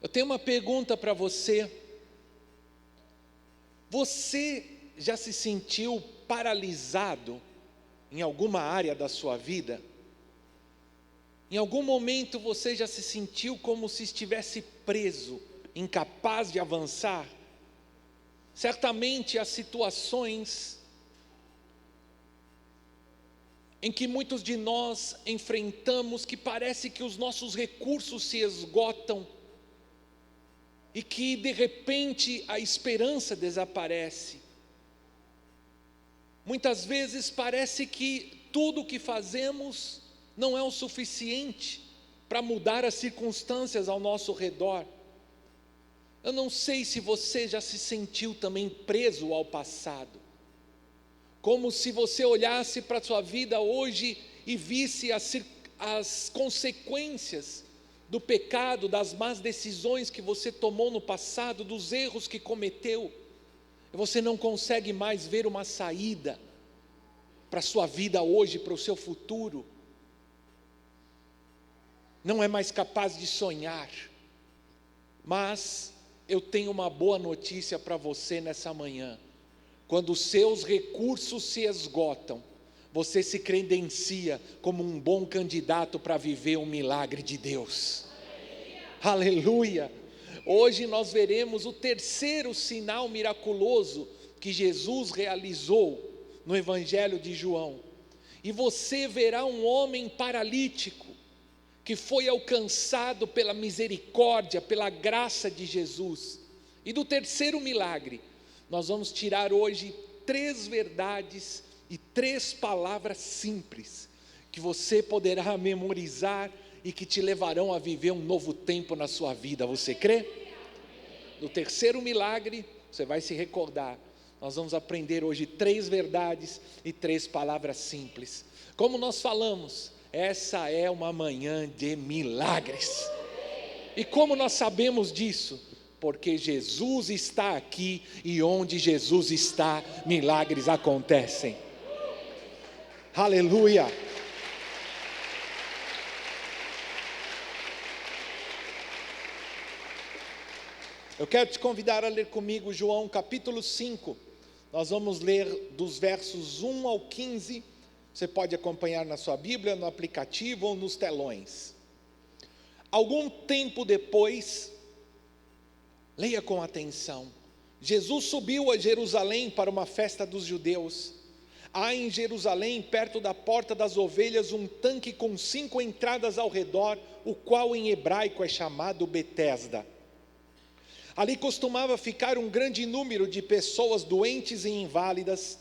Eu tenho uma pergunta para você. Você já se sentiu paralisado em alguma área da sua vida? Em algum momento você já se sentiu como se estivesse preso, incapaz de avançar? Certamente há situações em que muitos de nós enfrentamos que parece que os nossos recursos se esgotam e que de repente a esperança desaparece. Muitas vezes parece que tudo o que fazemos não é o suficiente para mudar as circunstâncias ao nosso redor. Eu não sei se você já se sentiu também preso ao passado, como se você olhasse para a sua vida hoje e visse as consequências do pecado, das más decisões que você tomou no passado, dos erros que cometeu. Você não consegue mais ver uma saída para a sua vida hoje, para o seu futuro. Não é mais capaz de sonhar. Mas eu tenho uma boa notícia para você nessa manhã. Quando os seus recursos se esgotam, você se credencia como um bom candidato para viver um milagre de Deus. Aleluia! Hoje nós veremos o terceiro sinal miraculoso que Jesus realizou no Evangelho de João. E você verá um homem paralítico que foi alcançado pela misericórdia, pela graça de Jesus. E do terceiro milagre, nós vamos tirar hoje 3 verdades e 3 palavras simples, que você poderá memorizar e que te levarão a viver um novo tempo na sua vida. Você crê? No terceiro milagre, você vai se recordar, nós vamos aprender hoje 3 verdades e 3 palavras simples. Como nós falamos, essa é uma manhã de milagres. E como nós sabemos disso? Porque Jesus está aqui, e onde Jesus está, milagres acontecem. Aleluia! Eu quero te convidar a ler comigo João capítulo 5. Nós vamos ler dos versos 1 ao 15. Você pode acompanhar na sua Bíblia, no aplicativo ou nos telões. Algum tempo depois, leia com atenção, Jesus subiu a Jerusalém para uma festa dos judeus. Há em Jerusalém, perto da porta das ovelhas, um tanque com 5 entradas ao redor, o qual em hebraico é chamado Betesda. Ali costumava ficar um grande número de pessoas doentes e inválidas,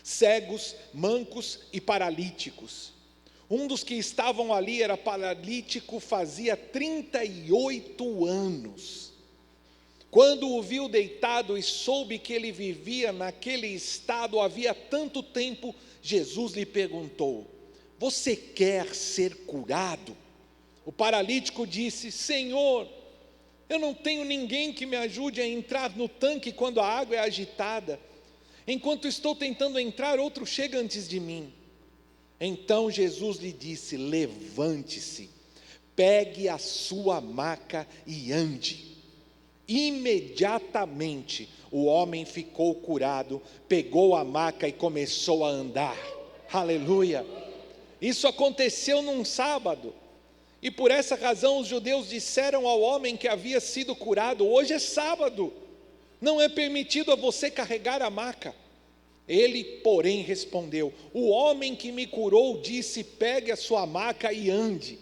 cegos, mancos e paralíticos. Um dos que estavam ali era paralítico, fazia 38 anos. Quando o viu deitado e soube que ele vivia naquele estado havia tanto tempo, Jesus lhe perguntou: você quer ser curado? O paralítico disse: Senhor, eu não tenho ninguém que me ajude a entrar no tanque quando a água é agitada. Enquanto estou tentando entrar, outro chega antes de mim. Então Jesus lhe disse: levante-se, pegue a sua maca e ande. Imediatamente o homem ficou curado, pegou a maca e começou a andar. Aleluia! Isso aconteceu num sábado. E por essa razão os judeus disseram ao homem que havia sido curado: hoje é sábado, não é permitido a você carregar a maca. Ele, porém, respondeu: o homem que me curou disse: pegue a sua maca e ande.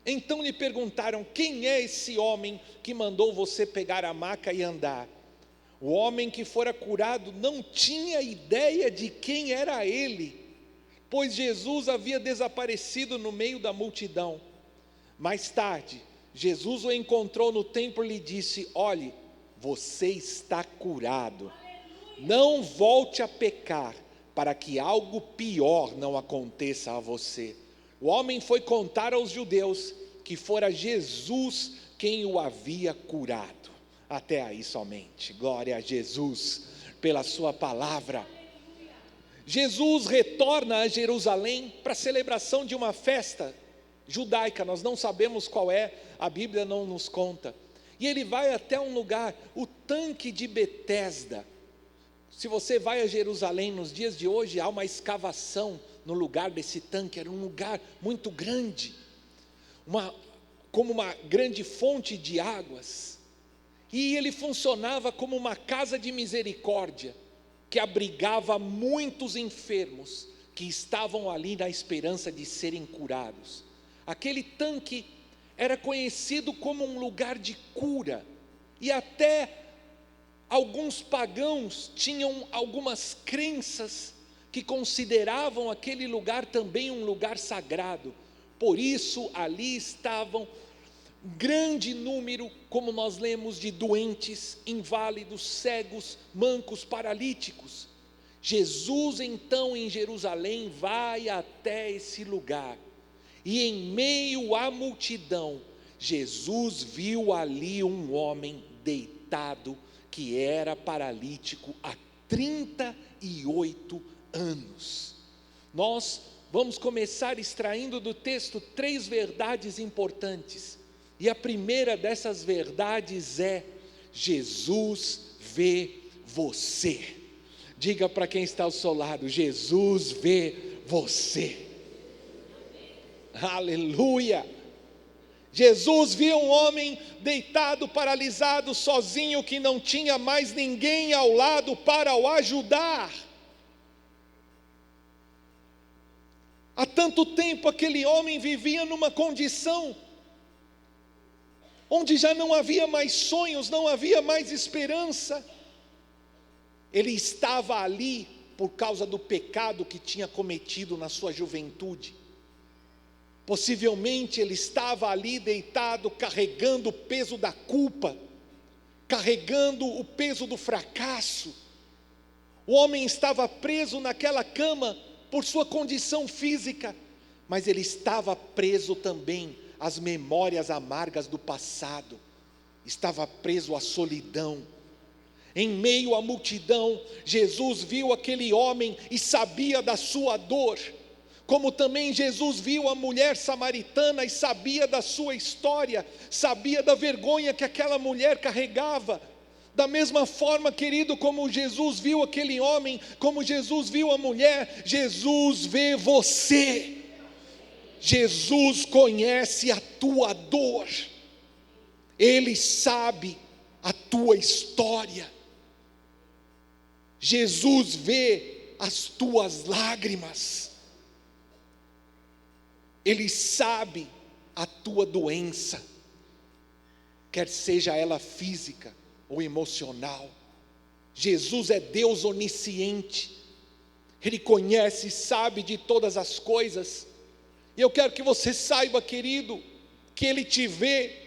Então lhe perguntaram: quem é esse homem que mandou você pegar a maca e andar? O homem que fora curado não tinha ideia de quem era ele, pois Jesus havia desaparecido no meio da multidão. Mais tarde, Jesus o encontrou no templo e lhe disse: olhe, você está curado. Não volte a pecar, para que algo pior não aconteça a você. O homem foi contar aos judeus que fora Jesus quem o havia curado. Até aí somente. Glória a Jesus pela sua palavra. Jesus retorna a Jerusalém para a celebração de uma festa judaica. Nós não sabemos qual é, a Bíblia não nos conta. E ele vai até um lugar, o tanque de Betesda. Se você vai a Jerusalém nos dias de hoje, há uma escavação no lugar desse tanque. Era um lugar muito grande, como uma grande fonte de águas. E ele funcionava como uma casa de misericórdia, que abrigava muitos enfermos, que estavam ali na esperança de serem curados. Aquele tanque era conhecido como um lugar de cura, e até alguns pagãos tinham algumas crenças que consideravam aquele lugar também um lugar sagrado. Por isso ali estavam grande número, como nós lemos, de doentes, inválidos, cegos, mancos, paralíticos. Jesus então em Jerusalém vai até esse lugar, e em meio à multidão, Jesus viu ali um homem deitado, que era paralítico há 38 anos. Nós vamos começar extraindo do texto 3 verdades importantes, e a primeira dessas verdades é: Jesus vê você. Diga para quem está ao seu lado: Jesus vê você. Aleluia! Jesus viu um homem deitado, paralisado, sozinho, que não tinha mais ninguém ao lado para o ajudar. Há tanto tempo aquele homem vivia numa condição onde já não havia mais sonhos, não havia mais esperança. Ele estava ali por causa do pecado que tinha cometido na sua juventude. Possivelmente ele estava ali deitado, carregando o peso da culpa, carregando o peso do fracasso. O homem estava preso naquela cama por sua condição física, mas ele estava preso também às memórias amargas do passado, estava preso à solidão. Em meio à multidão, Jesus viu aquele homem e sabia da sua dor, como também Jesus viu a mulher samaritana e sabia da sua história, sabia da vergonha que aquela mulher carregava. Da mesma forma, querido, como Jesus viu aquele homem, como Jesus viu a mulher, Jesus vê você. Jesus conhece a tua dor, Ele sabe a tua história. Jesus vê as tuas lágrimas, Ele sabe a tua doença, quer seja ela física ou emocional. Jesus é Deus onisciente, Ele conhece e sabe de todas as coisas. E eu quero que você saiba, querido, que Ele te vê,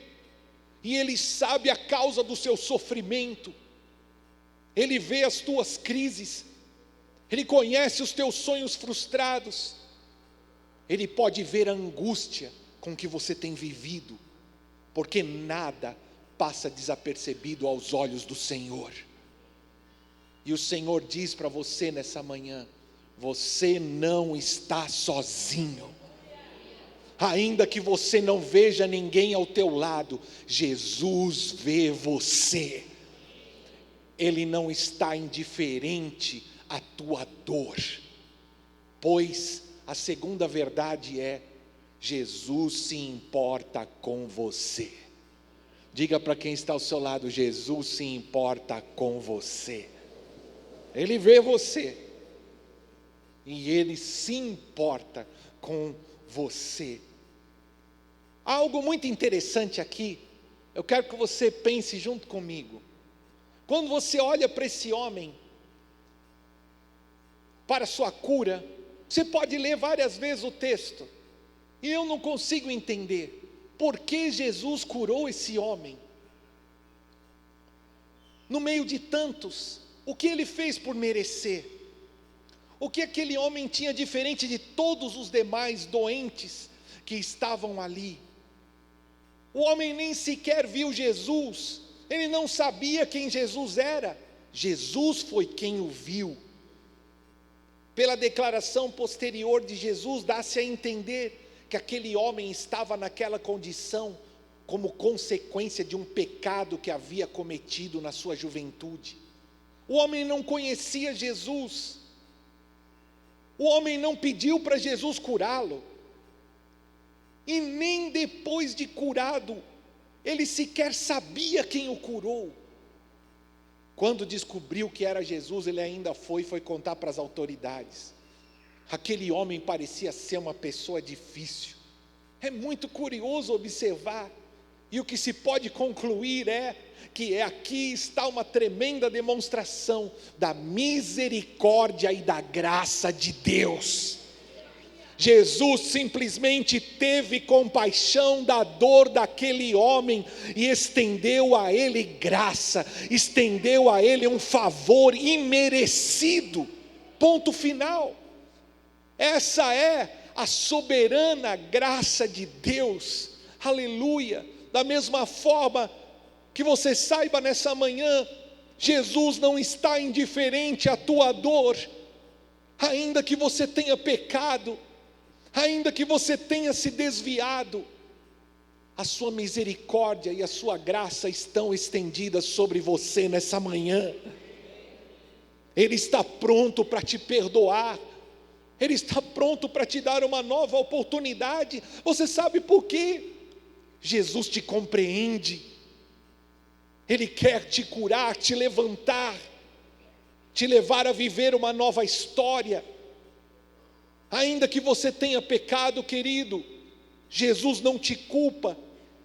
e Ele sabe a causa do seu sofrimento, Ele vê as tuas crises, Ele conhece os teus sonhos frustrados, Ele pode ver a angústia com que você tem vivido, porque nada passa desapercebido aos olhos do Senhor. E o Senhor diz para você nessa manhã: você não está sozinho. Ainda que você não veja ninguém ao teu lado, Jesus vê você. Ele não está indiferente à tua dor, pois a segunda verdade é: Jesus se importa com você. Diga para quem está ao seu lado: Jesus se importa com você. Ele vê você, e Ele se importa com você. Há algo muito interessante aqui, eu quero que você pense junto comigo. Quando você olha para esse homem, para sua cura, você pode ler várias vezes o texto, e eu não consigo entender por que Jesus curou esse homem. No meio de tantos, o que ele fez por merecer? O que aquele homem tinha diferente de todos os demais doentes que estavam ali? O homem nem sequer viu Jesus, ele não sabia quem Jesus era. Jesus foi quem o viu. Pela declaração posterior de Jesus, dá-se a entender que aquele homem estava naquela condição como consequência de um pecado que havia cometido na sua juventude. O homem não conhecia Jesus, o homem não pediu para Jesus curá-lo, e nem depois de curado, ele sequer sabia quem o curou. Quando descobriu que era Jesus, ele ainda foi contar para as autoridades. Aquele homem parecia ser uma pessoa difícil. É muito curioso observar, e o que se pode concluir é que aqui está uma tremenda demonstração da misericórdia e da graça de Deus. Jesus simplesmente teve compaixão da dor daquele homem e estendeu a ele graça, estendeu a ele um favor imerecido. Ponto final. Essa é a soberana graça de Deus. Aleluia. Da mesma forma que você saiba nessa manhã, Jesus não está indiferente à tua dor, ainda que você tenha pecado, ainda que você tenha se desviado, a sua misericórdia e a sua graça estão estendidas sobre você nessa manhã. Ele está pronto para te perdoar, Ele está pronto para te dar uma nova oportunidade. Você sabe por quê? Jesus te compreende, Ele quer te curar, te levantar, te levar a viver uma nova história. Ainda que você tenha pecado, querido, Jesus não te culpa,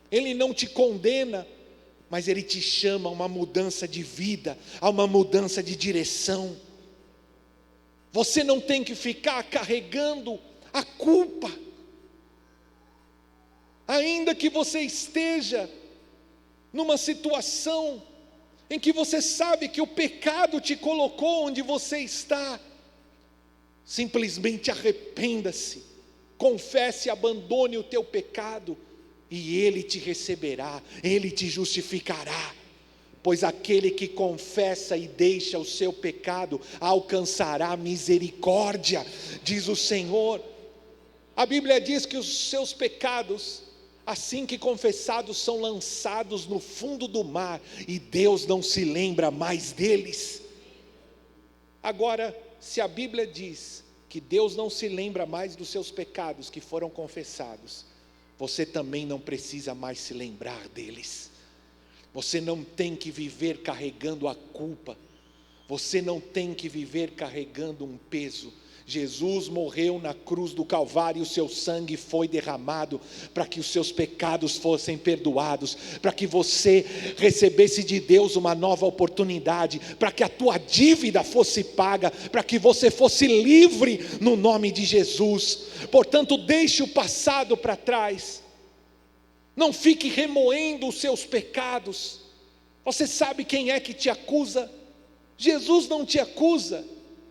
Ele não te condena, mas Ele te chama a uma mudança de vida, a uma mudança de direção. Você não tem que ficar carregando a culpa. Ainda que você esteja numa situação em que você sabe que o pecado te colocou onde você está, simplesmente arrependa-se, confesse, abandone o teu pecado, e Ele te receberá, Ele te justificará, pois aquele que confessa e deixa o seu pecado, alcançará misericórdia, diz o Senhor. A Bíblia diz que os seus pecados, assim que confessados, são lançados no fundo do mar, e Deus não se lembra mais deles. Agora, se a Bíblia diz que Deus não se lembra mais dos seus pecados que foram confessados, você também não precisa mais se lembrar deles. Você não tem que viver carregando a culpa, você não tem que viver carregando um peso. Jesus morreu na cruz do Calvário, o seu sangue foi derramado para que os seus pecados fossem perdoados, para que você recebesse de Deus uma nova oportunidade, para que a tua dívida fosse paga, para que você fosse livre no nome de Jesus. Portanto, deixe o passado para trás, não fique remoendo os seus pecados. Você sabe quem é que te acusa? Jesus não te acusa.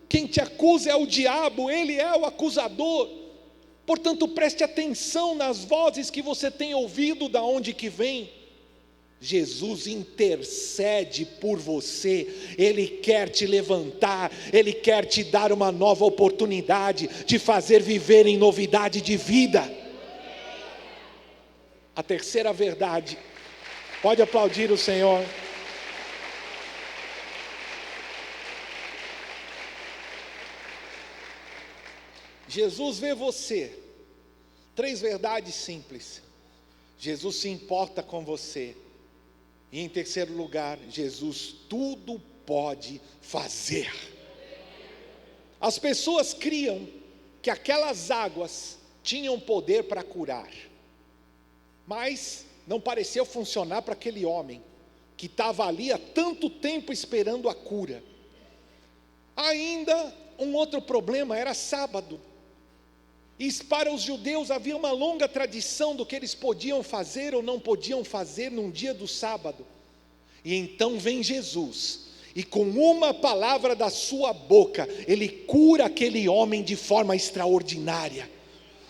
Quem te acusa é o diabo, ele é o acusador. Portanto, preste atenção nas vozes que você tem ouvido, da onde que vem. Jesus intercede por você, Ele quer te levantar, Ele quer te dar uma nova oportunidade, te fazer viver em novidade de vida. A terceira verdade, pode aplaudir o Senhor. Jesus vê você. Três verdades simples. Jesus se importa com você. E em terceiro lugar, Jesus tudo pode fazer. As pessoas criam que aquelas águas tinham poder para curar, mas não pareceu funcionar para aquele homem que estava ali há tanto tempo esperando a cura. Ainda um outro problema, era sábado. E para os judeus havia uma longa tradição do que eles podiam fazer ou não podiam fazer num dia do sábado. E então vem Jesus, e com uma palavra da sua boca, Ele cura aquele homem de forma extraordinária.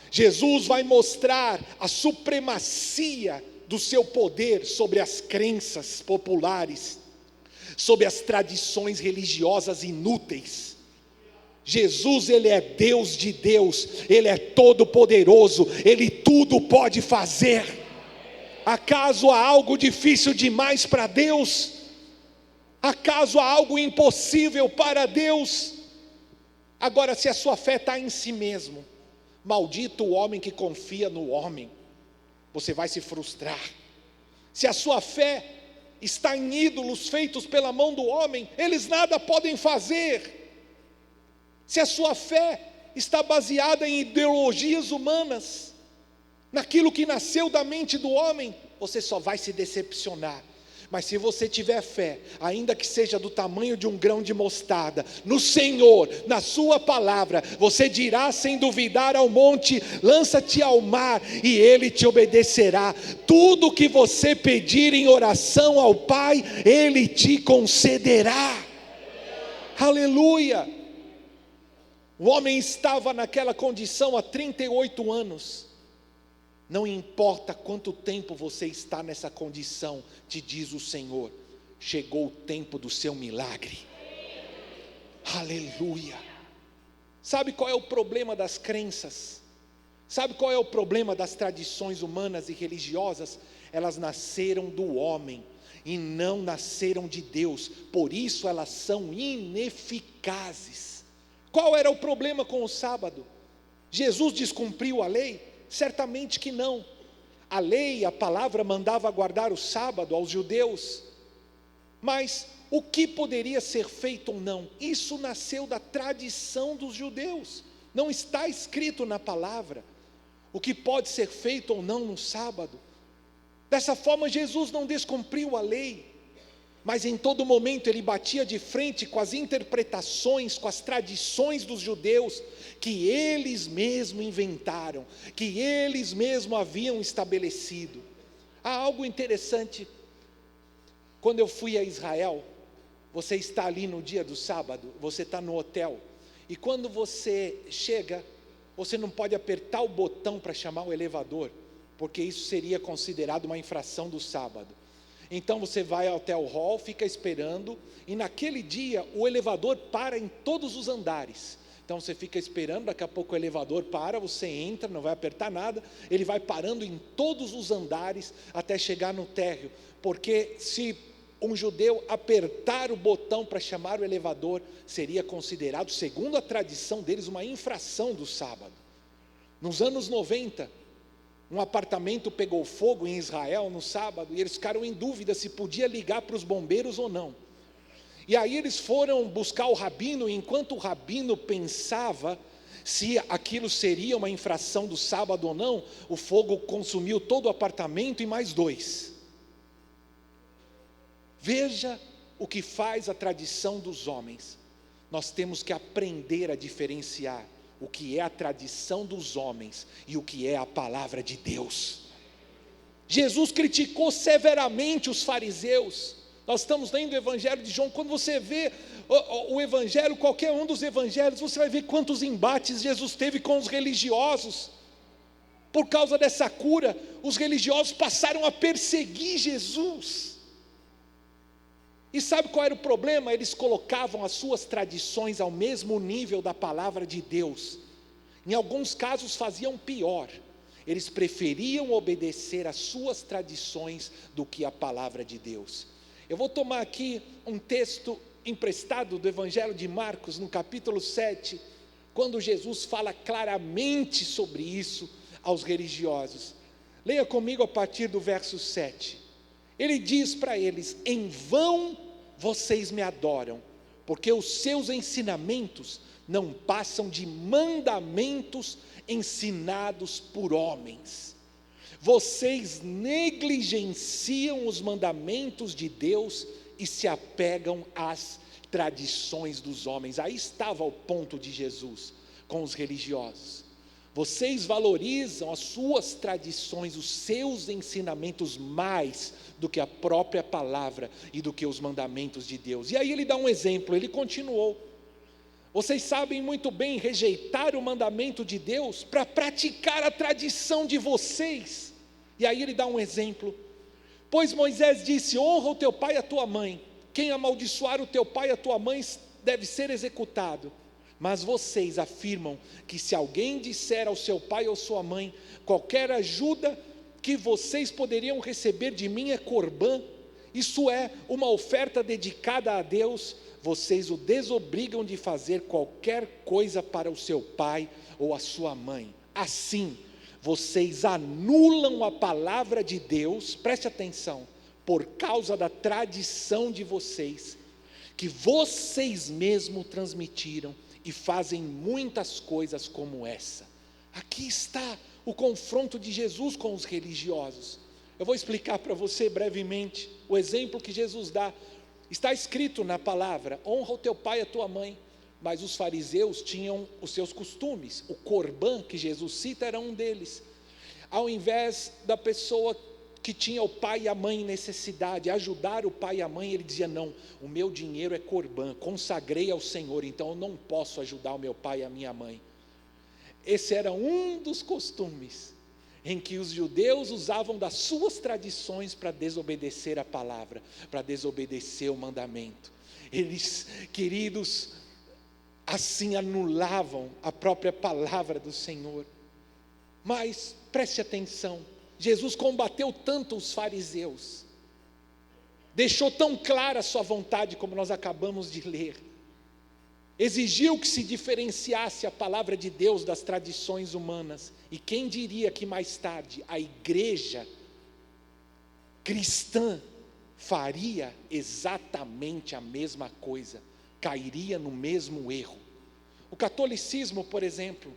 Jesus vai mostrar a supremacia do seu poder sobre as crenças populares, sobre as tradições religiosas inúteis. Jesus, Ele é Deus de Deus, Ele é todo poderoso, Ele tudo pode fazer. Acaso há algo difícil demais para Deus? Acaso há algo impossível para Deus? Agora, se a sua fé está em si mesmo, maldito o homem que confia no homem, você vai se frustrar. Se a sua fé está em ídolos feitos pela mão do homem, eles nada podem fazer. Se a sua fé está baseada em ideologias humanas, naquilo que nasceu da mente do homem, você só vai se decepcionar. Mas se você tiver fé, ainda que seja do tamanho de um grão de mostarda, no Senhor, na sua palavra, você dirá sem duvidar ao monte: lança-te ao mar, e ele te obedecerá. Tudo que você pedir em oração ao Pai, ele te concederá. Aleluia! O homem estava naquela condição há 38 anos. Não importa quanto tempo você está nessa condição, te diz o Senhor, chegou o tempo do seu milagre. Aleluia! Sabe qual é o problema das crenças? Sabe qual é o problema das tradições humanas e religiosas? Elas nasceram do homem e não nasceram de Deus, por isso elas são ineficazes. Qual era o problema com o sábado? Jesus descumpriu a lei? Certamente que não. A lei, a palavra mandava guardar o sábado aos judeus, mas o que poderia ser feito ou não, isso nasceu da tradição dos judeus, não está escrito na palavra, o que pode ser feito ou não no sábado. Dessa forma Jesus não descumpriu a lei, mas em todo momento ele batia de frente com as interpretações, com as tradições dos judeus, que eles mesmos inventaram, que eles mesmos haviam estabelecido. Há algo interessante, quando eu fui a Israel, você está ali no dia do sábado, você está no hotel, e quando você chega, você não pode apertar o botão para chamar o elevador, porque isso seria considerado uma infração do sábado. Então você vai ao hotel hall, fica esperando, e naquele dia o elevador para em todos os andares. Então você fica esperando, daqui a pouco o elevador para, você entra, não vai apertar nada, ele vai parando em todos os andares até chegar no térreo, porque se um judeu apertar o botão para chamar o elevador, seria considerado, segundo a tradição deles, uma infração do sábado. Nos anos 90, um apartamento pegou fogo em Israel no sábado, e eles ficaram em dúvida se podia ligar para os bombeiros ou não. E aí eles foram buscar o rabino, e enquanto o rabino pensava se aquilo seria uma infração do sábado ou não, o fogo consumiu todo o apartamento e mais 2. Veja o que faz a tradição dos homens. Nós temos que aprender a diferenciar o que é a tradição dos homens e o que é a palavra de Deus. Jesus criticou severamente os fariseus. Nós estamos lendo o Evangelho de João. Quando você vê o Evangelho, qualquer um dos Evangelhos, você vai ver quantos embates Jesus teve com os religiosos. Por causa dessa cura, os religiosos passaram a perseguir Jesus. E sabe qual era o problema? Eles colocavam as suas tradições ao mesmo nível da palavra de Deus. Em alguns casos faziam pior. Eles preferiam obedecer às suas tradições do que a palavra de Deus. Eu vou tomar aqui um texto emprestado do Evangelho de Marcos, no capítulo 7, quando Jesus fala claramente sobre isso aos religiosos. Leia comigo a partir do verso 7. Ele diz para eles: em vão vocês me adoram, porque os seus ensinamentos não passam de mandamentos ensinados por homens. Vocês negligenciam os mandamentos de Deus e se apegam às tradições dos homens. Aí estava o ponto de Jesus com os religiosos. Vocês valorizam as suas tradições, os seus ensinamentos mais do que a própria palavra e do que os mandamentos de Deus. E aí ele dá um exemplo, ele continuou: vocês sabem muito bem rejeitar o mandamento de Deus para praticar a tradição de vocês. E aí ele dá um exemplo: pois Moisés disse: honra o teu pai e a tua mãe, quem amaldiçoar o teu pai e a tua mãe deve ser executado. Mas vocês afirmam que se alguém disser ao seu pai ou sua mãe: qualquer ajuda que vocês poderiam receber de mim é corbã, isso é, uma oferta dedicada a Deus, vocês o desobrigam de fazer qualquer coisa para o seu pai ou a sua mãe. Assim, vocês anulam a palavra de Deus, preste atenção, por causa da tradição de vocês, que vocês mesmos transmitiram e fazem muitas coisas como essa. Aqui está o confronto de Jesus com os religiosos. Eu vou explicar para você brevemente o exemplo que Jesus dá. Está escrito na palavra: honra o teu pai e a tua mãe. Mas os fariseus tinham os seus costumes. O corbã que Jesus cita era um deles. Ao invés da pessoa que tinha o pai e a mãe em necessidade, ajudar o pai e a mãe, ele dizia: não, o meu dinheiro é corbã, consagrei ao Senhor, então eu não posso ajudar o meu pai e a minha mãe. Esse era um dos costumes em que os judeus usavam das suas tradições para desobedecer a palavra, para desobedecer o mandamento. Eles, queridos, assim anulavam a própria palavra do Senhor. Mas preste atenção, Jesus combateu tanto os fariseus, deixou tão clara a sua vontade, como nós acabamos de ler, exigiu que se diferenciasse a palavra de Deus das tradições humanas, e quem diria que mais tarde a igreja cristã faria exatamente a mesma coisa, cairia no mesmo erro. O catolicismo, por exemplo,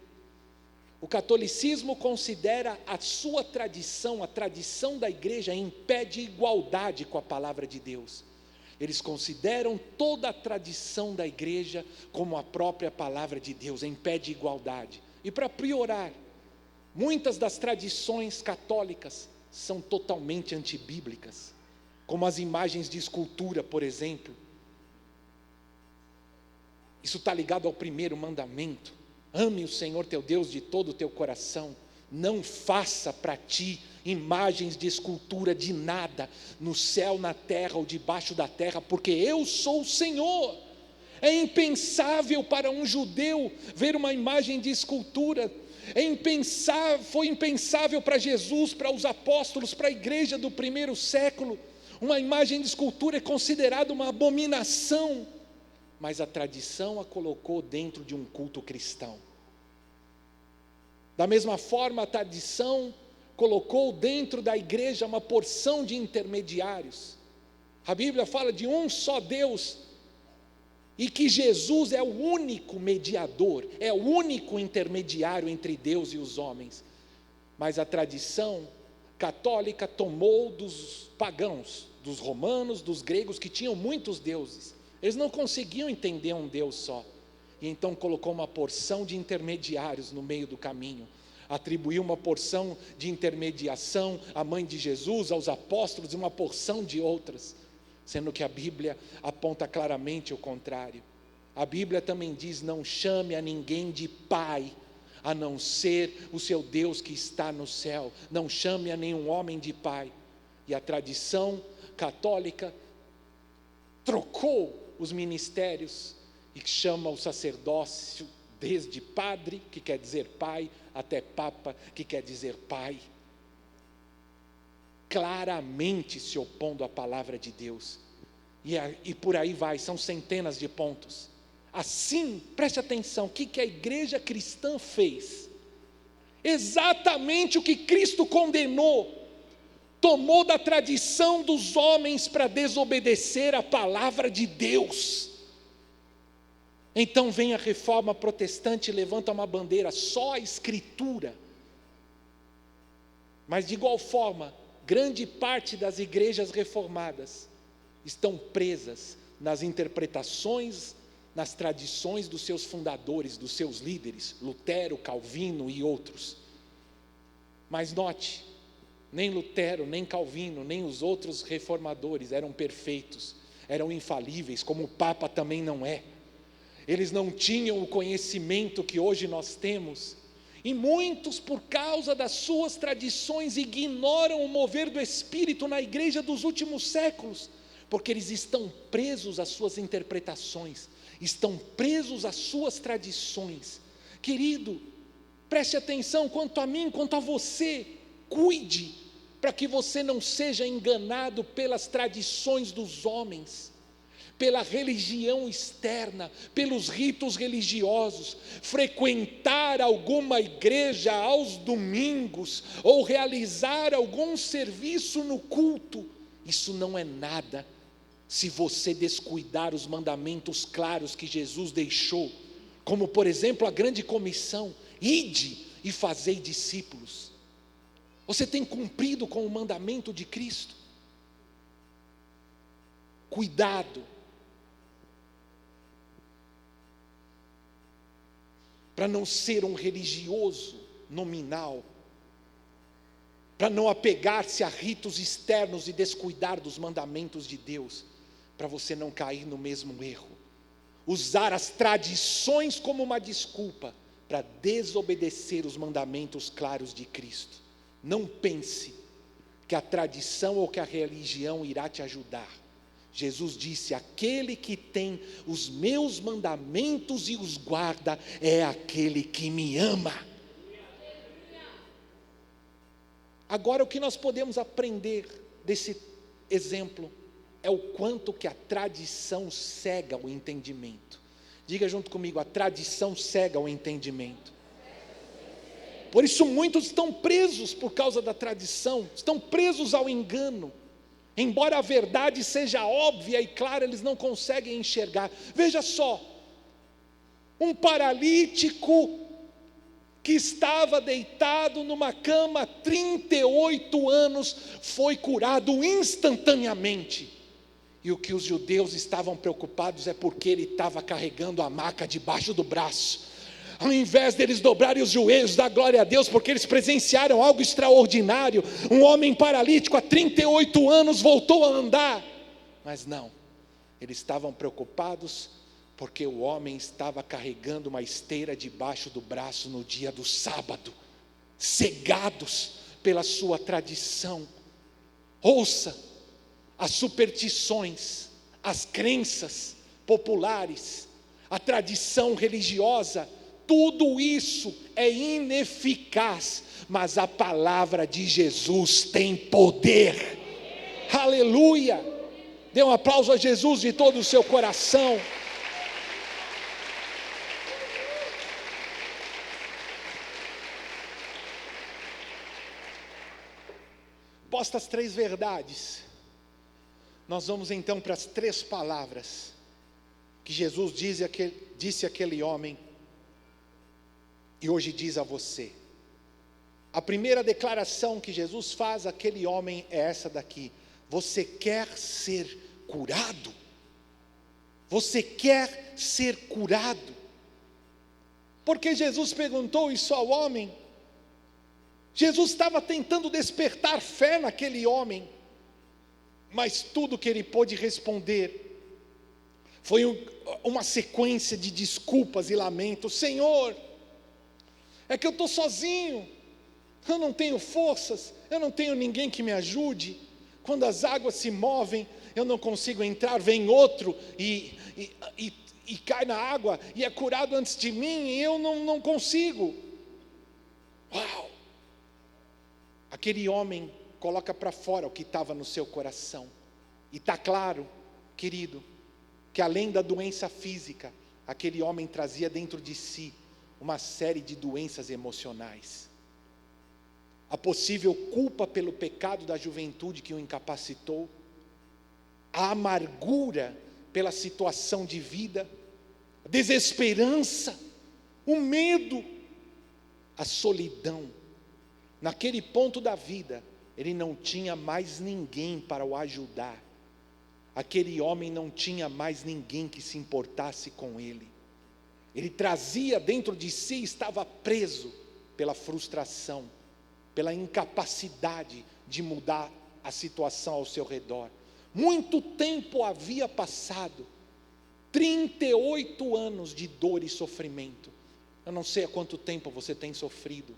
o catolicismo considera a sua tradição, a tradição da igreja, em pé de igualdade com a palavra de Deus. Eles consideram toda a tradição da igreja como a própria palavra de Deus, em pé de igualdade. E para piorar, muitas das tradições católicas são totalmente antibíblicas, como as imagens de escultura, por exemplo. Isso está ligado ao primeiro mandamento: ame o Senhor teu Deus de todo o teu coração, não faça para ti imagens de escultura de nada, no céu, na terra ou debaixo da terra, porque eu sou o Senhor. É impensável para um judeu ver uma imagem de escultura, foi impensável para Jesus, para os apóstolos, para a igreja do primeiro século. Uma imagem de escultura é considerada uma abominação, mas a tradição a colocou dentro de um culto cristão. Da mesma forma, a tradição colocou dentro da igreja uma porção de intermediários. A Bíblia fala de um só Deus, e que Jesus é o único mediador, é o único intermediário entre Deus e os homens. Mas a tradição católica tomou dos pagãos, dos romanos, dos gregos, que tinham muitos deuses. Eles não conseguiam entender um Deus só, e então colocou uma porção de intermediários no meio do caminho, atribuiu uma porção de intermediação à mãe de Jesus, aos apóstolos, e uma porção de outras, sendo que a Bíblia aponta claramente o contrário. A Bíblia também diz: não chame a ninguém de pai, a não ser o seu Deus que está no céu, não chame a nenhum homem de pai. E a tradição católica trocou os ministérios e chama o sacerdócio desde padre, que quer dizer pai, até papa, que quer dizer pai, claramente se opondo à palavra de Deus. E por aí vai, são centenas de pontos. Assim, preste atenção, o que a igreja cristã fez? Exatamente o que Cristo condenou. Tomou da tradição dos homens para desobedecer a palavra de Deus. Então vem a reforma protestante e levanta uma bandeira: só a Escritura. Mas de igual forma, grande parte das igrejas reformadas estão presas nas interpretações, nas tradições dos seus fundadores, dos seus líderes, Lutero, Calvino e outros. Mas note, nem Lutero, nem Calvino, nem os outros reformadores eram perfeitos, eram infalíveis, como o Papa também não é. Eles não tinham o conhecimento que hoje nós temos, e muitos, por causa das suas tradições, ignoram o mover do Espírito na igreja dos últimos séculos, porque eles estão presos às suas interpretações, estão presos às suas tradições. Querido, preste atenção, quanto a mim, quanto a você, cuide para que você não seja enganado pelas tradições dos homens, pela religião externa, pelos ritos religiosos, frequentar alguma igreja aos domingos, ou realizar algum serviço no culto. Isso não é nada, se você descuidar os mandamentos claros que Jesus deixou, como por exemplo a grande comissão: ide e fazei discípulos. Você tem cumprido com o mandamento de Cristo? Cuidado, para não ser um religioso nominal, para não apegar-se a ritos externos e descuidar dos mandamentos de Deus, para você não cair no mesmo erro, usar as tradições como uma desculpa para desobedecer os mandamentos claros de Cristo. Não pense que a tradição ou que a religião irá te ajudar. Jesus disse: aquele que tem os meus mandamentos e os guarda, é aquele que me ama. Agora, o que nós podemos aprender desse exemplo é o quanto que a tradição cega o entendimento. Diga junto comigo: a tradição cega o entendimento. Por isso muitos estão presos por causa da tradição, estão presos ao engano. Embora a verdade seja óbvia e clara, eles não conseguem enxergar. Veja só, um paralítico que estava deitado numa cama há 38 anos, foi curado instantaneamente. E o que os judeus estavam preocupados é porque ele estava carregando a maca debaixo do braço. Ao invés deles dobrarem os joelhos, dar glória a Deus, porque eles presenciaram algo extraordinário, um homem paralítico há 38 anos voltou a andar. Mas não, eles estavam preocupados porque o homem estava carregando uma esteira debaixo do braço no dia do sábado, cegados pela sua tradição. Ouça, as superstições, as crenças populares, a tradição religiosa, tudo isso é ineficaz, mas a palavra de Jesus tem poder. Aleluia! Dê um aplauso a Jesus de todo o seu coração. Postas 3 verdades, nós vamos então para as 3 palavras que Jesus disse àquele homem, e hoje diz a você. A primeira declaração que Jesus faz àquele homem é essa daqui: você quer ser curado? Você quer ser curado? Porque Jesus perguntou isso ao homem. Jesus estava tentando despertar fé naquele homem, mas tudo que ele pôde responder foi uma sequência de desculpas e lamentos. Senhor, é que eu estou sozinho, eu não tenho forças, eu não tenho ninguém que me ajude. Quando as águas se movem, eu não consigo entrar, vem outro e cai na água e é curado antes de mim, e eu não consigo. Uau! Aquele homem coloca para fora o que estava no seu coração, e está claro, querido, que além da doença física, aquele homem trazia dentro de si uma série de doenças emocionais. A possível culpa pelo pecado da juventude que o incapacitou, a amargura pela situação de vida, a desesperança, o medo, a solidão. Naquele ponto da vida, ele não tinha mais ninguém para o ajudar. Aquele homem não tinha mais ninguém que se importasse com ele. Ele trazia dentro de si, estava preso pela frustração, pela incapacidade de mudar a situação ao seu redor. Muito tempo havia passado, 38 anos de dor e sofrimento. Eu não sei há quanto tempo você tem sofrido,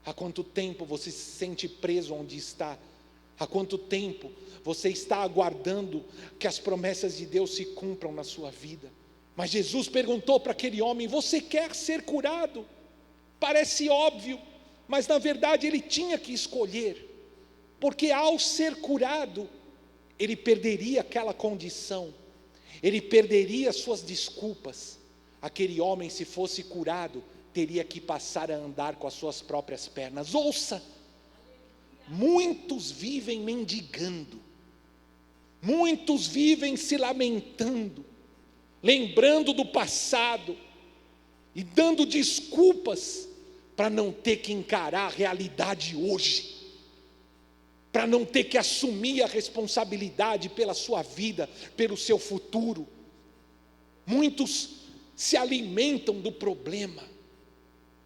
há quanto tempo você se sente preso onde está, há quanto tempo você está aguardando que as promessas de Deus se cumpram na sua vida. Mas Jesus perguntou para aquele homem: você quer ser curado? Parece óbvio, mas na verdade ele tinha que escolher. porque ao ser curado, ele perderia aquela condição, ele perderia suas desculpas. Aquele homem, se fosse curado, teria que passar a andar com as suas próprias pernas. Ouça, muitos vivem mendigando, muitos vivem se lamentando, lembrando do passado e dando desculpas para não ter que encarar a realidade hoje, para não ter que assumir a responsabilidade pela sua vida, pelo seu futuro. Muitos se alimentam do problema,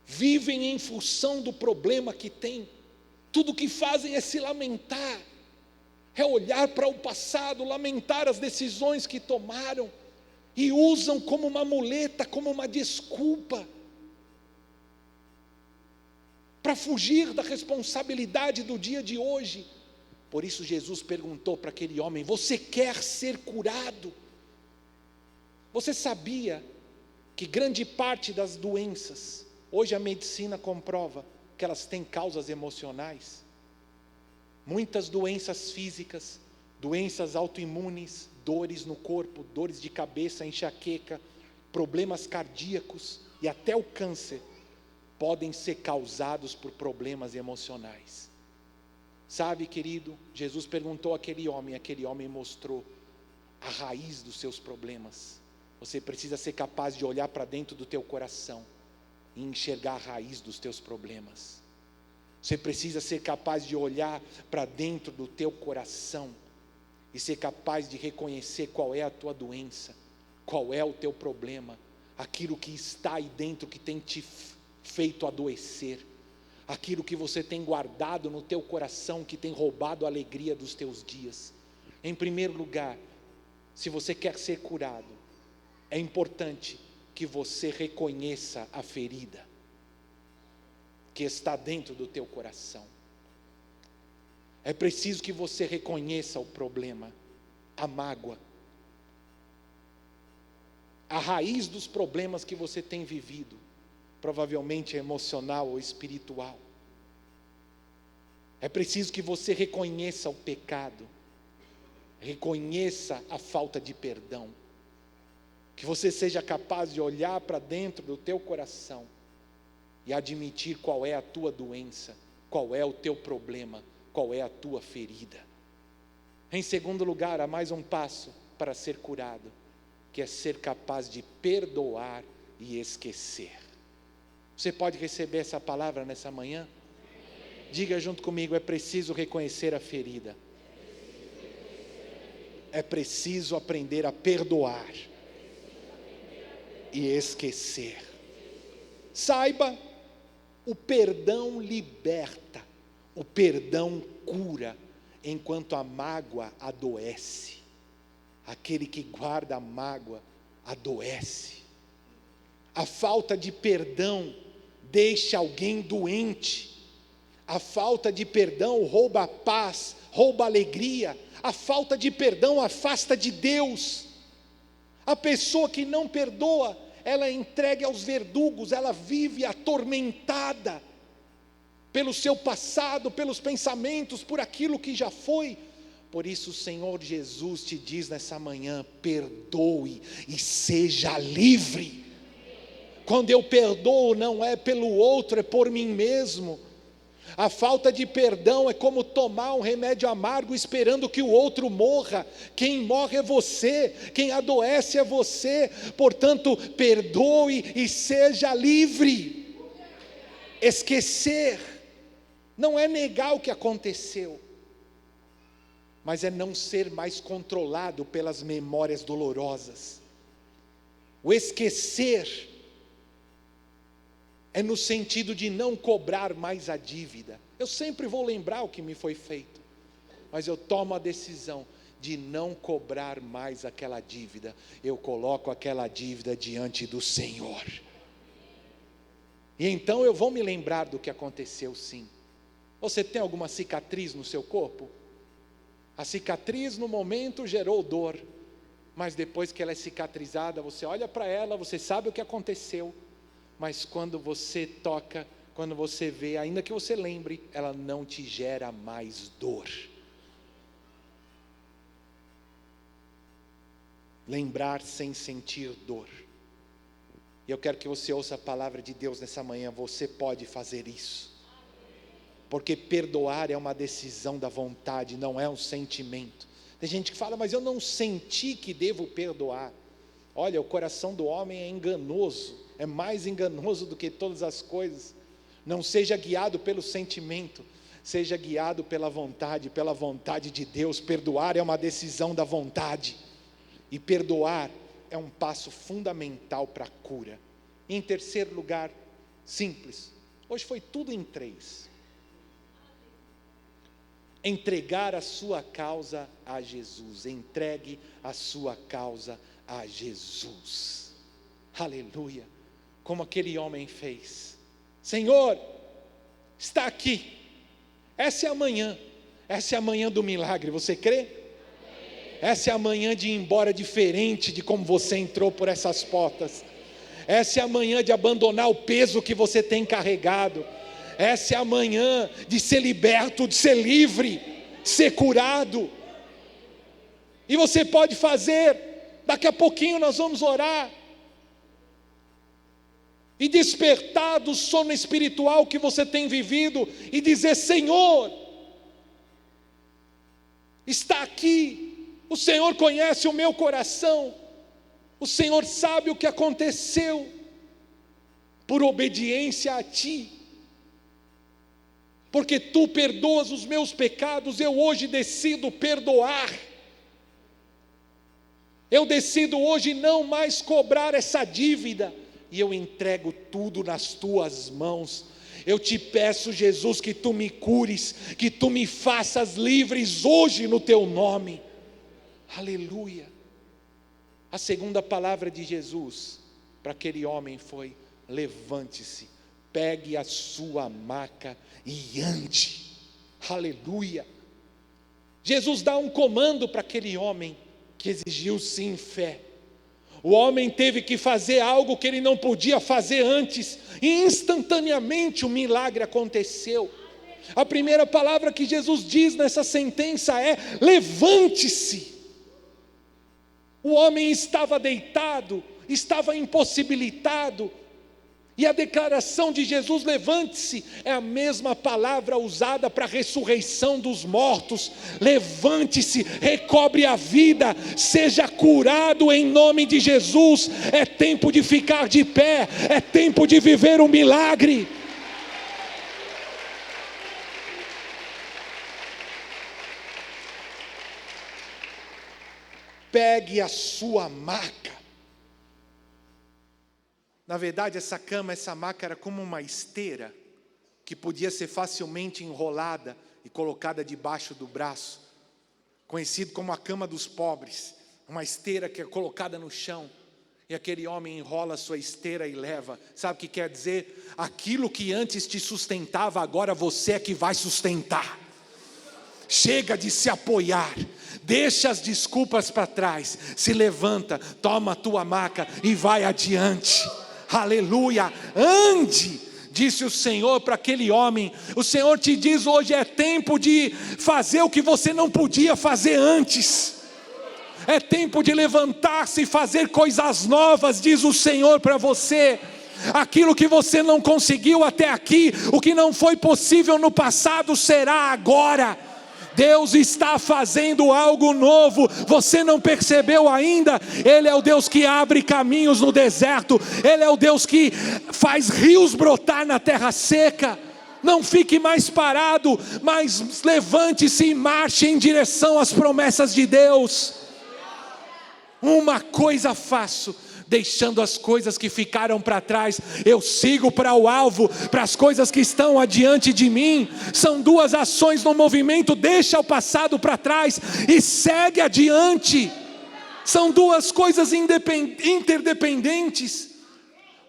vivem em função do problema que tem, tudo que fazem é se lamentar, é olhar para o passado, lamentar as decisões que tomaram, e usam como uma muleta, como uma desculpa, para fugir da responsabilidade do dia de hoje. Por isso Jesus perguntou para aquele homem: você quer ser curado? Você sabia que grande parte das doenças, hoje a medicina comprova que elas têm causas emocionais? Muitas doenças físicas, doenças autoimunes, dores no corpo, dores de cabeça, enxaqueca, problemas cardíacos e até o câncer, podem ser causados por problemas emocionais. Sabe, querido, Jesus perguntou aquele homem mostrou a raiz dos seus problemas. Você precisa ser capaz de olhar para dentro do teu coração e enxergar a raiz dos teus problemas. Você precisa ser capaz de olhar para dentro do teu coração e ser capaz de reconhecer qual é a tua doença, qual é o teu problema, aquilo que está aí dentro que tem te feito adoecer, aquilo que você tem guardado no teu coração, que tem roubado a alegria dos teus dias. Em primeiro lugar, se você quer ser curado, é importante que você reconheça a ferida que está dentro do teu coração. É preciso que você reconheça o problema, a mágoa, a raiz dos problemas que você tem vivido, provavelmente emocional ou espiritual. É preciso que você reconheça o pecado, reconheça a falta de perdão, que você seja capaz de olhar para dentro do teu coração e admitir qual é a tua doença, qual é o teu problema, qual é a tua ferida. Em segundo lugar, há mais um passo para ser curado, que é ser capaz de perdoar e esquecer. Você pode receber essa palavra nessa manhã? Diga junto comigo: é preciso reconhecer a ferida. É preciso aprender a perdoar e esquecer. Saiba, o perdão liberta, o perdão cura, enquanto a mágoa adoece. Aquele que guarda a mágoa adoece. A falta de perdão deixa alguém doente. A falta de perdão rouba a paz, rouba a alegria. A falta de perdão afasta de Deus. A pessoa que não perdoa, ela é entregue aos verdugos, ela vive atormentada pelo seu passado, pelos pensamentos, por aquilo que já foi. Por isso o Senhor Jesus te diz nessa manhã: perdoe e seja livre. Quando eu perdoo, não é pelo outro, é por mim mesmo. A falta de perdão é como tomar um remédio amargo esperando que o outro morra. Quem morre é você, quem adoece é você. Portanto, perdoe e seja livre. Esquecer não é negar o que aconteceu, mas é não ser mais controlado pelas memórias dolorosas. O esquecer é no sentido de não cobrar mais a dívida. Eu sempre vou lembrar o que me foi feito, mas eu tomo a decisão de não cobrar mais aquela dívida. Eu coloco aquela dívida diante do Senhor. E então eu vou me lembrar do que aconteceu, sim. Você tem alguma cicatriz no seu corpo? A cicatriz no momento gerou dor, mas depois que ela é cicatrizada, você olha para ela, você sabe o que aconteceu. Mas quando você toca, quando você vê, ainda que você lembre, ela não te gera mais dor. Lembrar sem sentir dor. E eu quero que você ouça a palavra de Deus nessa manhã. Você pode fazer isso. Porque perdoar é uma decisão da vontade, não é um sentimento. Tem gente que fala, mas eu não senti que devo perdoar. Olha, o coração do homem é enganoso, é mais enganoso do que todas as coisas. Não seja guiado pelo sentimento, seja guiado pela vontade de Deus. Perdoar é uma decisão da vontade. E perdoar é um passo fundamental para a cura. Em terceiro lugar, simples. Hoje foi tudo em 3. Entregar a sua causa a Jesus. Entregue a sua causa a Jesus. Aleluia. Como aquele homem fez. Senhor, está aqui. Essa é a manhã. Essa é a manhã do milagre. Você crê? Essa é a manhã de ir embora diferente de como você entrou por essas portas. Essa é a manhã de abandonar o peso que você tem carregado. Essa é a manhã de ser liberto, de ser livre, de ser curado. E você pode fazer, daqui a pouquinho nós vamos orar. E despertar do sono espiritual que você tem vivido e dizer, Senhor, está aqui. O Senhor conhece o meu coração, o Senhor sabe o que aconteceu, por obediência a Ti, porque Tu perdoas os meus pecados, eu hoje decido perdoar, eu decido hoje não mais cobrar essa dívida, e eu entrego tudo nas Tuas mãos. Eu te peço, Jesus, que Tu me cures, que Tu me faças livres hoje no Teu nome. Aleluia. A segunda palavra de Jesus para aquele homem foi: levante-se, pegue a sua maca e ande. Aleluia. Jesus dá um comando para aquele homem que exigiu sim fé. O homem teve que fazer algo que ele não podia fazer antes, e instantaneamente o milagre aconteceu. A primeira palavra que Jesus diz nessa sentença é: levante-se. O homem estava deitado, estava impossibilitado, e a declaração de Jesus, levante-se, é a mesma palavra usada para a ressurreição dos mortos. Levante-se, recobre a vida, seja curado em nome de Jesus. É tempo de ficar de pé, é tempo de viver um milagre. Pegue a sua maca. Na verdade, essa cama, essa maca era como uma esteira que podia ser facilmente enrolada e colocada debaixo do braço, conhecido como a cama dos pobres, uma esteira que é colocada no chão, e aquele homem enrola a sua esteira e leva. Sabe o que quer dizer? Aquilo que antes te sustentava, agora você é que vai sustentar. Chega de se apoiar, deixa as desculpas para trás, se levanta, toma a tua maca e vai adiante. Aleluia, ande, disse o Senhor para aquele homem. O Senhor te diz hoje: é tempo de fazer o que você não podia fazer antes. É tempo de levantar-se e fazer coisas novas, diz o Senhor para você. Aquilo que você não conseguiu até aqui, o que não foi possível no passado, será agora. Deus está fazendo algo novo, você não percebeu ainda? Ele é o Deus que abre caminhos no deserto, Ele é o Deus que faz rios brotar na terra seca. Não fique mais parado, mas levante-se e marche em direção às promessas de Deus. Uma coisa faço, deixando as coisas que ficaram para trás, eu sigo para o alvo, para as coisas que estão adiante de mim. São duas ações no movimento: deixa o passado para trás e segue adiante. São duas coisas interdependentes.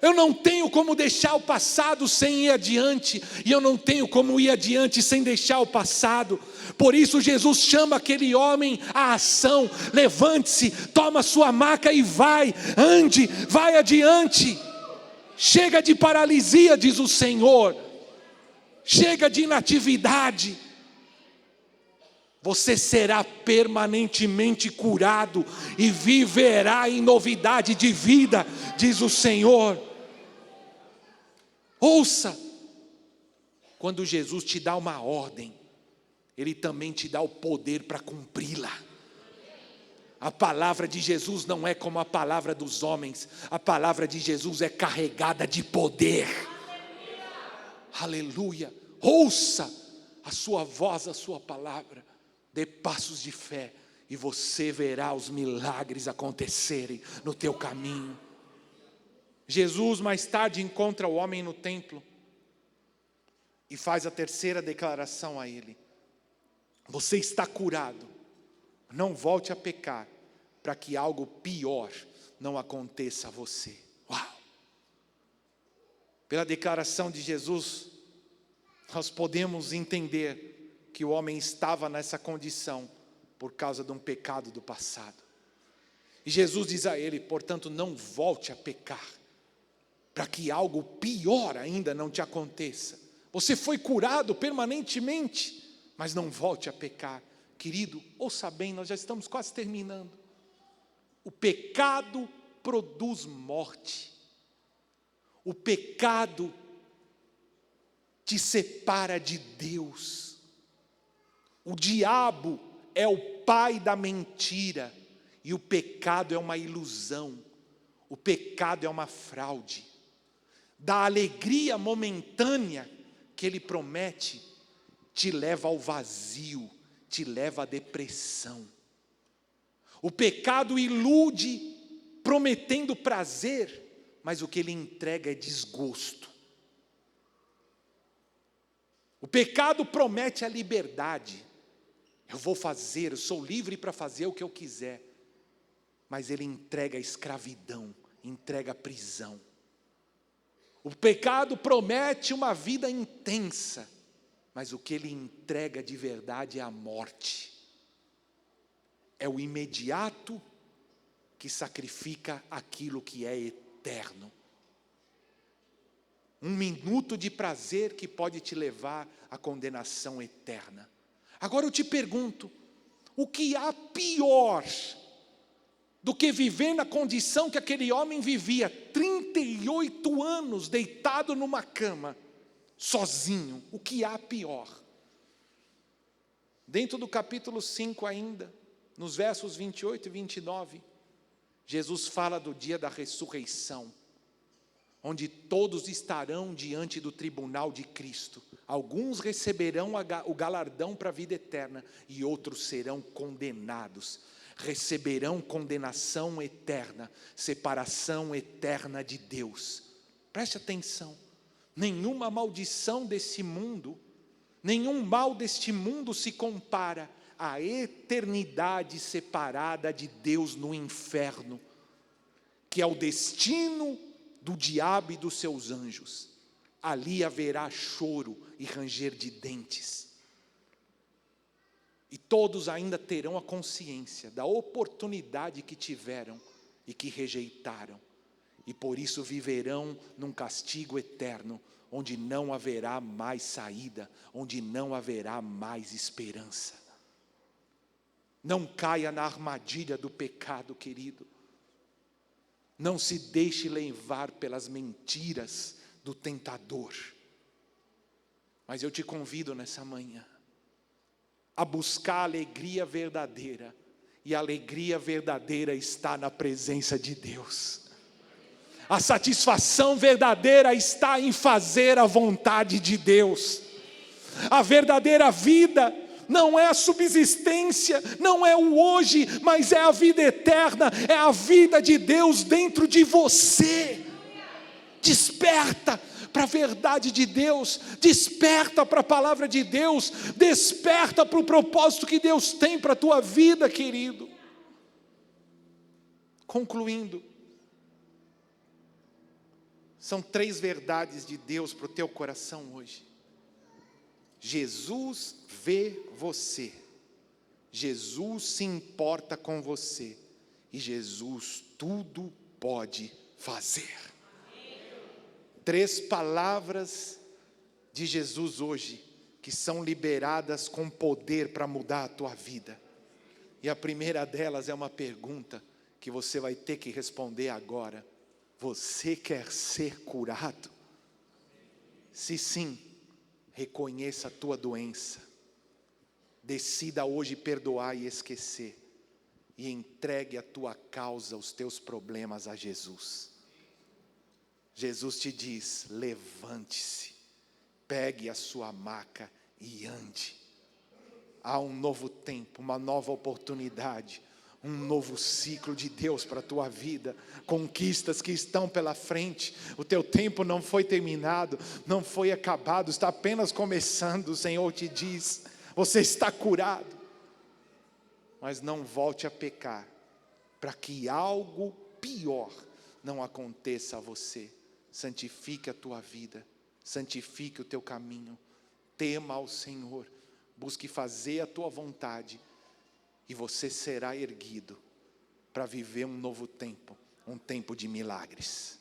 Eu não tenho como deixar o passado sem ir adiante, e eu não tenho como ir adiante sem deixar o passado. Por isso Jesus chama aquele homem à ação: levante-se, toma sua maca e vai, ande, vai adiante. Chega de paralisia, diz o Senhor. chega de inatividade. Você será permanentemente curado e viverá em novidade de vida, diz o Senhor. Ouça, quando Jesus te dá uma ordem, Ele também te dá o poder para cumpri-la. A palavra de Jesus não é como a palavra dos homens, a palavra de Jesus é carregada de poder. Aleluia. Ouça a sua voz, a sua palavra. Dê passos de fé e você verá os milagres acontecerem no teu caminho. Jesus mais tarde encontra o homem no templo e faz a terceira declaração a ele: você está curado, não volte a pecar, para que algo pior não aconteça a você. Uau! Pela declaração de Jesus, nós podemos entender que o homem estava nessa condição por causa de um pecado do passado. E Jesus diz a ele: portanto, não volte a pecar, para que algo pior ainda não te aconteça. Você foi curado permanentemente, mas não volte a pecar. Querido, ouça bem, nós já estamos quase terminando. O pecado produz morte. O pecado te separa de Deus. O diabo é o pai da mentira, e o pecado é uma ilusão, o pecado é uma fraude. Da alegria momentânea que ele promete, te leva ao vazio, te leva à depressão. O pecado ilude, prometendo prazer, mas o que ele entrega é desgosto. O pecado promete a liberdade. Eu vou fazer, eu sou livre para fazer o que eu quiser. Mas ele entrega a escravidão, entrega a prisão. O pecado promete uma vida intensa, mas o que ele entrega de verdade é a morte. É o imediato que sacrifica aquilo que é eterno. Um minuto de prazer que pode te levar à condenação eterna. Agora eu te pergunto, o que há pior do que viver na condição que aquele homem vivia, 38 anos deitado numa cama, sozinho? O que há pior? Dentro do capítulo 5 ainda, nos versos 28 e 29, Jesus fala do dia da ressurreição, onde todos estarão diante do tribunal de Cristo. Alguns receberão o galardão para a vida eterna, e outros serão condenados. Receberão condenação eterna, separação eterna de Deus. Preste atenção, nenhuma maldição desse mundo, nenhum mal deste mundo se compara à eternidade separada de Deus no inferno, que é o destino do diabo e dos seus anjos. Ali haverá choro e ranger de dentes. E todos ainda terão a consciência da oportunidade que tiveram e que rejeitaram. E por isso viverão num castigo eterno, onde não haverá mais saída, onde não haverá mais esperança. Não caia na armadilha do pecado, querido. Não se deixe levar pelas mentiras do tentador. Mas eu te convido nessa manhã a buscar a alegria verdadeira. E a alegria verdadeira está na presença de Deus. A satisfação verdadeira está em fazer a vontade de Deus. A verdadeira vida não é a subsistência, não é o hoje, mas é a vida eterna, é a vida de Deus dentro de você. Desperta para a verdade de Deus, desperta para a palavra de Deus, desperta para o propósito que Deus tem para a tua vida, querido. Concluindo, são 3 verdades de Deus para o teu coração hoje. Jesus vê você, Jesus se importa com você, e Jesus tudo pode fazer. 3 palavras de Jesus hoje, que são liberadas com poder para mudar a tua vida. E a primeira delas é uma pergunta que você vai ter que responder agora. Você quer ser curado? Se sim, reconheça a tua doença. Decida hoje perdoar e esquecer. E entregue a tua causa, os teus problemas a Jesus. Jesus te diz: levante-se, pegue a sua maca e ande. Há um novo tempo, uma nova oportunidade, um novo ciclo de Deus para a tua vida, conquistas que estão pela frente. O teu tempo não foi terminado, não foi acabado, está apenas começando. O Senhor te diz: você está curado. Mas não volte a pecar, para que algo pior não aconteça a você. Santifique a tua vida, santifique o teu caminho, tema ao Senhor, busque fazer a tua vontade, e você será erguido para viver um novo tempo, um tempo de milagres.